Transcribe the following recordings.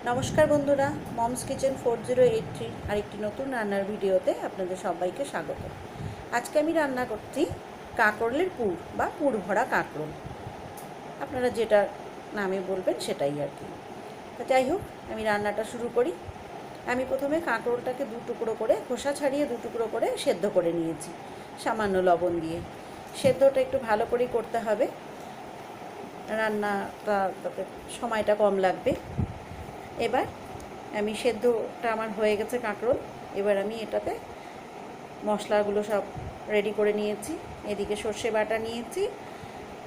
নমস্কার বন্ধুরা, moms kitchen 4083 আরেকটি নতুন রান্নার ভিডিওতে আপনাদের সবাইকে স্বাগত। আজকে আমি রান্না করছি কাঁকরোলের পুর বা পুর ভরা কাঁকরোল। আপনারা যেটা নামে বলবেন সেটাই আর কি। তো যাই হোক, আমি রান্নাটা শুরু করি। আমি প্রথমে কাঁকরোলটাকে দু টুকরো করে, খোসা ছাড়িয়ে দু টুকরো করে সেদ্ধ করে নিয়েছি সামান্য লবণ দিয়ে। সেদ্ধটা একটু ভালো করেই করতে হবে, রান্নাটা তাতে সময়টা কম লাগবে। এবার আমি সেদ্ধটা আমার হয়ে গেছে কাঁকরোল। এবার আমি এটাতে মশলাগুলো সব রেডি করে নিয়েছি। এদিকে সর্ষে বাটা নিয়েছি,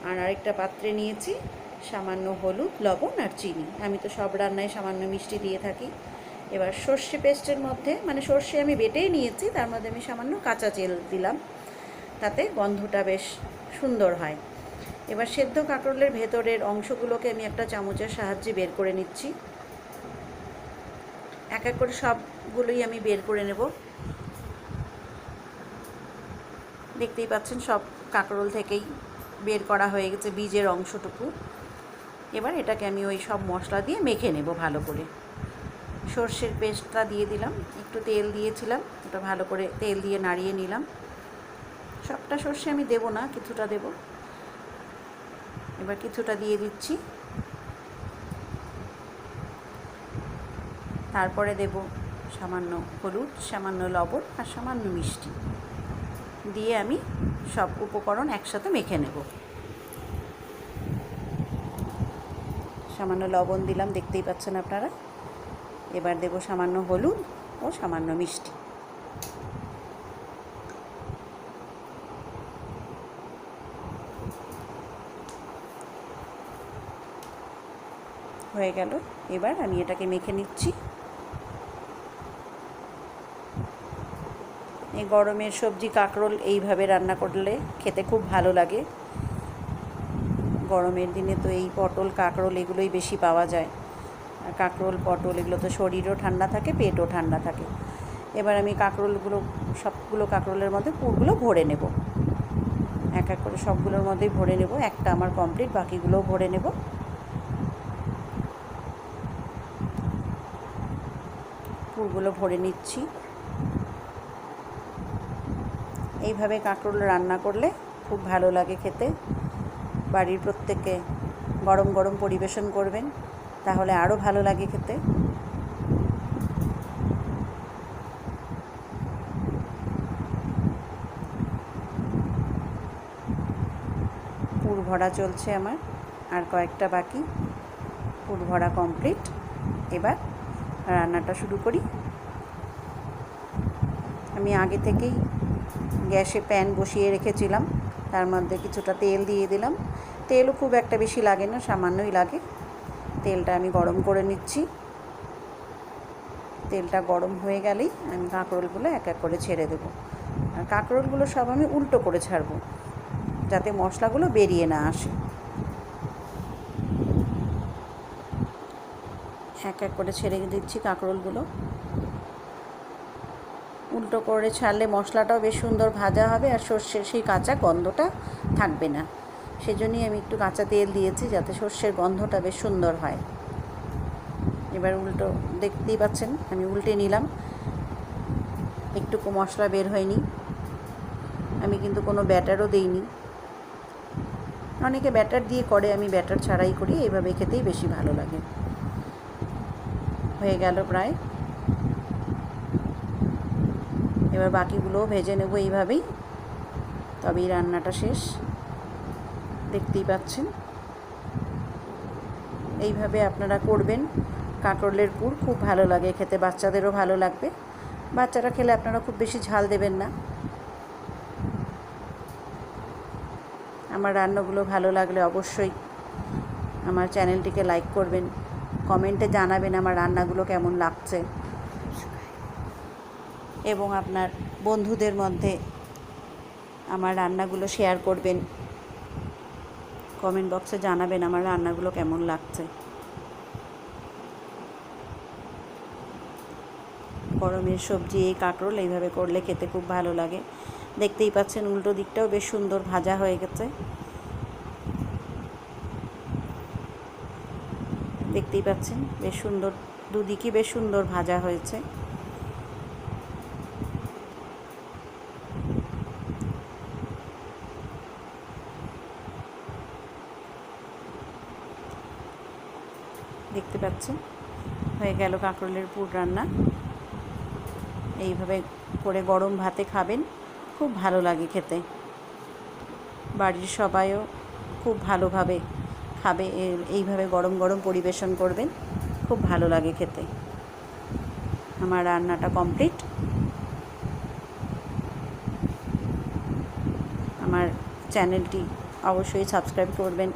আর আরেকটা পাত্রে নিয়েছি সামান্য হলুদ, লবণ আর চিনি। আমি তো সব রান্নায় সামান্য মিষ্টি দিয়ে থাকি। এবার সর্ষে পেস্টের মধ্যে, মানে সর্ষে আমি বেটেই নিয়েছি, তার মধ্যে আমি সামান্য কাঁচা তেল দিলাম, তাতে গন্ধটা বেশ সুন্দর হয়। এবার সেদ্ধ কাঁকরোলের ভেতরের অংশগুলোকে আমি একটা চামচের সাহায্যে বের করে নিচ্ছি। এক এক করে সবগুলোই আমি বের করে নেব। দেখতেই পাচ্ছেন সব কাঁকরোল থেকেই বের করা হয়ে গেছে বীজের অংশটুকু। এবার এটাকে আমি ওই সব মশলা দিয়ে মেখে নেব ভালো করে। সর্ষের পেস্টটা দিয়ে দিলাম, একটু তেল দিয়েছিলাম, ওটা ভালো করে তেল দিয়ে নাড়িয়ে নিলাম। সবটা সর্ষে আমি দেব না, কিছুটা দেব। এবার কিছুটা দিয়ে দিচ্ছি, তারপরে দেব সামান্য হলুদ, সামান্য লবণ আর সামান্য মিষ্টি দিয়ে আমি সব উপকরণ একসাথে মেখে নেব। সামান্য লবণ দিলাম, দেখতেই পাচ্ছেন আপনারা। এবার দেব সামান্য হলুদ ও সামান্য মিষ্টি। হয়ে গেল। এবার আমি এটাকে মেখে নিচ্ছি। এই গরমের সবজি কাঁকরোল এইভাবে রান্না করলে খেতে খুব ভালো লাগে। গরমের দিনে তো এই পটল, কাঁকরোল এগুলোই বেশি পাওয়া যায়। আর কাঁকরোল, পটল এগুলো তো শরীরও ঠান্ডা থাকে, পেটও ঠান্ডা থাকে। এবার আমি কাঁকরোলগুলো, সবগুলো কাঁকরোলের মধ্যে পুরগুলো ভরে নেব। এক এক করে সবগুলোর মধ্যেই ভরে নেব। একটা আমার কমপ্লিট, বাকিগুলোও ভরে নেব। পুরগুলো ভরে নিচ্ছি। এইভাবে কাঁকরোল রান্না করলে খুব ভালো লাগে খেতে। বাড়ির প্রত্যেককে গরম গরম পরিবেশন করবেন, তাহলে আরও ভালো লাগে খেতে। পুর ভরা চলছে আমার, আর কয়েকটা বাকি। পুর ভরা কমপ্লিট। এবার রান্নাটা শুরু করি। আমি আগে থেকেই গ্যাসে প্যান বসিয়ে রেখেছিলাম, তার মধ্যে কিছুটা তেল দিয়ে দিলাম। তেলও খুব একটা বেশি লাগে না, সামান্যই লাগে। তেলটা আমি গরম করে নিচ্ছি। তেলটা গরম হয়ে গেলেই আমি কাঁকরোলগুলো এক এক করে ছেড়ে দেবো। আর কাঁকরোলগুলো সব আমি উল্টো করে ছাড়বো, যাতে মশলাগুলো বেরিয়ে না আসে। এক এক করে ছেড়ে দিচ্ছি কাঁকরোলগুলো। উল্টো করে ছাড়লে মশলাটাও বেশ সুন্দর ভাজা হবে, আর সর্ষের সেই কাঁচা গন্ধটা থাকবে না। সেজন্যই আমি একটু কাঁচা তেল দিয়েছি, যাতে সর্ষের গন্ধটা বেশ সুন্দর হয়। এবার উল্টো, দেখতেই পাচ্ছেন আমি উল্টে নিলাম। একটুকু মশলা বের হয়নি। আমি কিন্তু কোনো ব্যাটারও দিইনি। অনেকে ব্যাটার দিয়ে করে, আমি ব্যাটার ছাড়াই করি। এইভাবে খেতেই বেশি ভালো লাগে। হয়ে গেল প্রায়। এবার বাকিগুলোও ভেজে নেব এইভাবেই, তবেই রান্নাটা শেষ। দেখতেই পাচ্ছেন, এইভাবে আপনারা করবেন। কাঁকরোলের পুর খুব ভালো লাগে খেতে, বাচ্চাদেরও ভালো লাগবে। বাচ্চারা খেলে আপনারা খুব বেশি ঝাল দেবেন না। আমার রান্নাগুলো ভালো লাগলে অবশ্যই আমার চ্যানেলটিকে লাইক করবেন, কমেন্টে জানাবেন আমার রান্নাগুলো কেমন লাগছে, এবং আপনার বন্ধুদের মধ্যে আমার রান্নাগুলো শেয়ার করবেন। কমেন্ট বক্সে জানাবেন আমার রান্নাগুলো কেমন লাগছে। গরমের সবজি এই কাঁকরোল এইভাবে করলে খেতে খুব ভালো লাগে। দেখতেই পাচ্ছেন উল্টো দিকটাও বেশ সুন্দর ভাজা হয়ে গেছে। দেখতে দেখতেই পাচ্ছেন বেশ সুন্দর, দুদিকই বেশ সুন্দর ভাজা হয়েছে। দেখতে পাচ্ছেন হয়ে গেল কাঁকরোলের পুর রান্না। এইভাবে করে গরম ভাতে খাবেন, খুব ভালো লাগে খেতে। বাড়ির সবাইও খুব ভালোভাবে খাবে, এইভাবে গরম গরম পরিবেশন করবেন, খুব ভালো লাগে খেতে। আমার রান্নাটা কমপ্লিট। আমার চ্যানেলটি অবশ্যই সাবস্ক্রাইব করবেন।